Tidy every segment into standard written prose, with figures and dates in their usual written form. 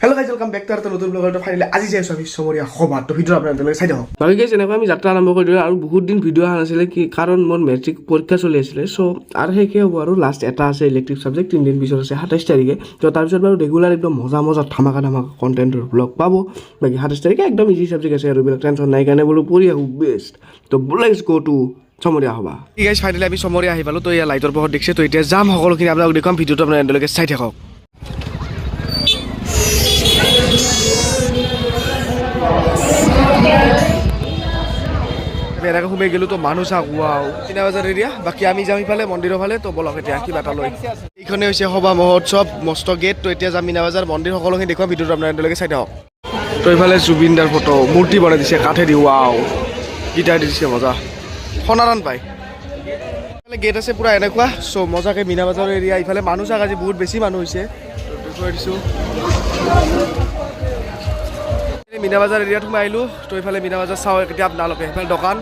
Hello' guys welcome back to আৰু নতুন ব্লগৰ finally আজি যাই আছোঁ আমি চমৰীয়া সভা তো ভিডিঅ' আপোনালোকে চাই থাকক। বাকী গাইজ এনেকৈ আমি যাত্ৰা আৰম্ভ কৰি দিলোঁ আৰু বহুত দিন ভিডিঅ' অহা নাছিলে কি কাৰণ মোৰ মেট্ৰিক পৰীক্ষা চলি আছিলে চ' আৰু শেষে হ'ব আৰু লাষ্ট এটা আছে ইলেক্টিভ ছাবজেক্ট 3 দিন পিছত আছে 27 তাৰিখে তো তাৰপিছত বাৰু ৰেগুলাৰ একদম মজা ধামাকা কণ্টেণ্টৰ ব্লগ পাব। বাকী 27 তাৰিখে একদম ইজি ছাবজেক্ট আছে আৰু এইবিলাক টেনশ্যন নাই কাৰণে বোলো পঢ়ি আহোঁ বেষ্ট। তো লেটছ গো টু চমৰীয়া সভা। ঠিক আছে ফাইনেলি আমি চমৰীয়া আহি পালোঁ তো এয়া লাইটৰ পোহৰত দেখিছে তো এতিয়া যাম সকলোখিনি আপোনালোক দেখুৱাম ভিডিঅ'টো আপোনাৰ এনেলৈকে চাই থাকক। এনেকৈ সোমাই গ'লোঁ তো মানুহ চাওক ৱাও 3 বজাৰ এৰিয়া। বাকী আমি যাম ইফালে মন্দিৰৰ ফালে তো বলক এতিয়া কিবা এটা লৈ। এইখনে হৈছে সভা মহোৎসৱ মস্ত গেট তো এতিয়া যাম মিনা বজাৰ মন্দিৰ সকলোখিনি দেখুৱাম ভিডিঅ'টো আপোনাৰ এনেলৈকে চাই থাকক। তো ইফালে জুবিনদাৰ ফটো মূৰ্তি বনাই দিছে কাঠেদি ৱাও গীটাৰ দিছে মজা সোণাৰান পায়। ইফালে গেট আছে পূৰা এনেকুৱা চ' মজাকৈ মিনা বজাৰ এৰিয়া। ইফালে মানুহ চাওক আজি বহুত বেছি মানুহ হৈছে দেখুৱাই দিছোঁ। মিনা বজাৰ এৰিয়াত সোমাই আহিলোঁ তো ইফালে মিনা বজাৰ চাওঁ এতিয়া আপোনালোকে ইফালে দোকান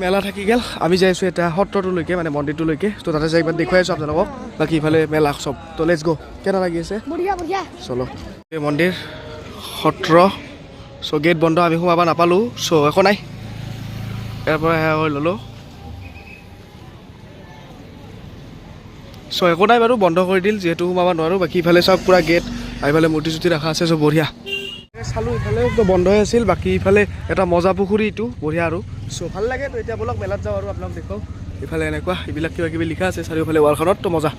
মেলা থাকি গ'ল। আমি যাই আছোঁ এতিয়া সত্ৰটোলৈকে মানে মন্দিৰটোলৈকে তো তাতে যাই একবাৰ দেখুৱাই আছোঁ আপোনালোকক। বাকী ইফালে মেলা চব তো লেটছ গ' কেনে লাগি আছে চলো। এই মন্দিৰ সত্ৰ চ' গেট বন্ধ আমি সোমাব নাপালোঁ চ' একো নাই ইয়াৰ পৰা সেয়া হৈ ল'লোঁ চ' একো নাই বাৰু বন্ধ কৰি দিল যিহেতু সোমাব নোৱাৰোঁ। বাকী ইফালে চব পূৰা গেট আৰু ইফালে মূৰ্তি চূৰ্তি ৰখা আছে চব বঢ়িয়া চালোঁ। ইফালে তো বন্ধই আছিল বাকী ইফালে এটা মজা পুখুৰী এইটো বঢ়িয়া আৰু চ' ভাল লাগে তো এতিয়া বলক মেলাত যাওঁ আৰু আপোনাক দেখুৱাওঁ। ইফালে এনেকুৱা এইবিলাক কিবা কিবি লিখা আছে চাৰিওফালে ৱালখনত তো মজা।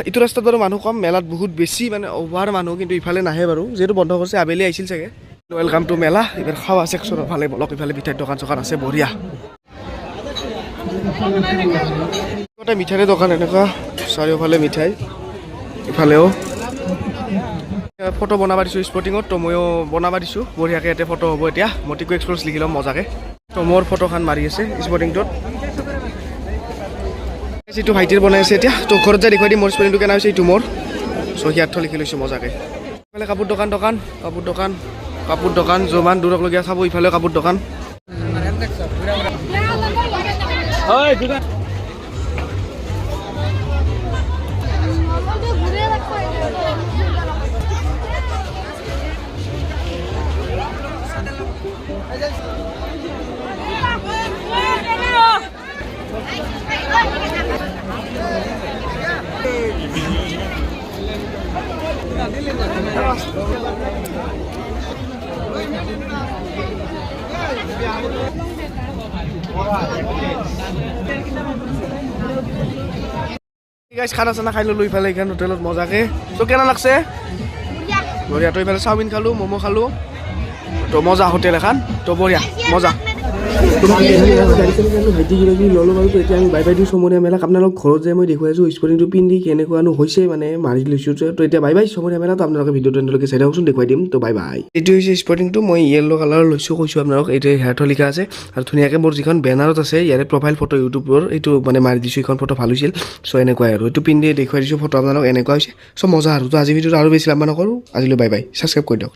এইটো ৰাস্তাত বাৰু মানুহ কম মেলাত বহুত বেছি মানে অভাৰ মানুহ কিন্তু ইফালে নাহে বাৰু যিহেতু বন্ধ কৰিছে আবেলি আহিছিল চাগে। ৱেলকাম টু মেলা এইবাৰ খাৱা ছেকশ্যনৰ ফালে বলক ইফালে মিঠাই দোকান চোকান আছে বঢ়িয়া এটা মিঠাইৰ দোকান এনেকুৱা চাৰিওফালে মিঠাই। ইফালেও ফটো বনাব দিছোঁ স্পটিঙত তো ময়ো বনাব দিছোঁ বঢ়িয়াকৈ ইয়াতে ফটো হ'ব। এতিয়া মটিকো এক্সপ্ৰেছ লিখি ল'ম মজাকৈ তো মোৰ ফটোখন মাৰি আছে স্পটিংটোত। এইটো ভাইটিৰ বনাই আছে এতিয়া তো ঘৰত যাই দেখুৱাই দিম মোৰ স্পটিংটো কেনে হৈছে। এইটো মোৰ চ' সিয়াৰ্থ লিখি লৈছোঁ মজাকৈ। ইফালে কাপোৰ দোকান যিমান দূৰকলৈকে চাব ইফালে কাপোৰ দোকান। খানা চানা খাই ল'লোঁ ইফালে এইখন হোটেলত মজাকৈ তো কেনে লাগছে বঢ়িয়া। তো ইফালে চাওমিন খালোঁ ম'ম' খালোঁ তো মজা হোটেল এখন তো বঢ়িয়া মজা। ভাইটি কিবাকিবি ল'লোঁ বাৰু তো এতিয়া আমি বাই বাই দিওঁ চমৰীয়া মেলাক। আপোনালোক ঘৰত যাই মই দেখুৱাই আছোঁ স্পটিংটো পিন্ধি কেনেকুৱানো হৈছে মানে মাৰি লৈছোঁ তো এতিয়া বাই বাই চমৰীয়া মেলা। তো আপোনালোকে ভিডিঅ'টো এনেলৈকে চাই থাককচোন দেখুৱাই দিম তো বাই বাই। এইটো হৈছে স্পটিংটো মই য়েল্ল' কালাৰৰ লৈছোঁ কৈছোঁ আপোনালোক। এইটো হেয়াৰ্থ লিখা আছে আৰু ধুনীয়াকৈ মোৰ যিখন বেনাৰত আছে ইয়াৰে প্ৰফাইল ফটো ইউটিউবৰ এইটো মানে মাৰি দিছোঁ। এইখন ফটো ভাল হৈছিল চ' এনেকুৱাই আৰু এইটো পিন্ধি দেখুৱাই দিছোঁ ফটো আপোনালোক এনেকুৱা হৈছে চ' মজা আৰু তো আজি ভিডিঅ'টো আৰু বেছি লাম্বা নকৰোঁ আজিলৈ বাই বাই ছাবস্ক্ৰাইব কৰি দিয়ক।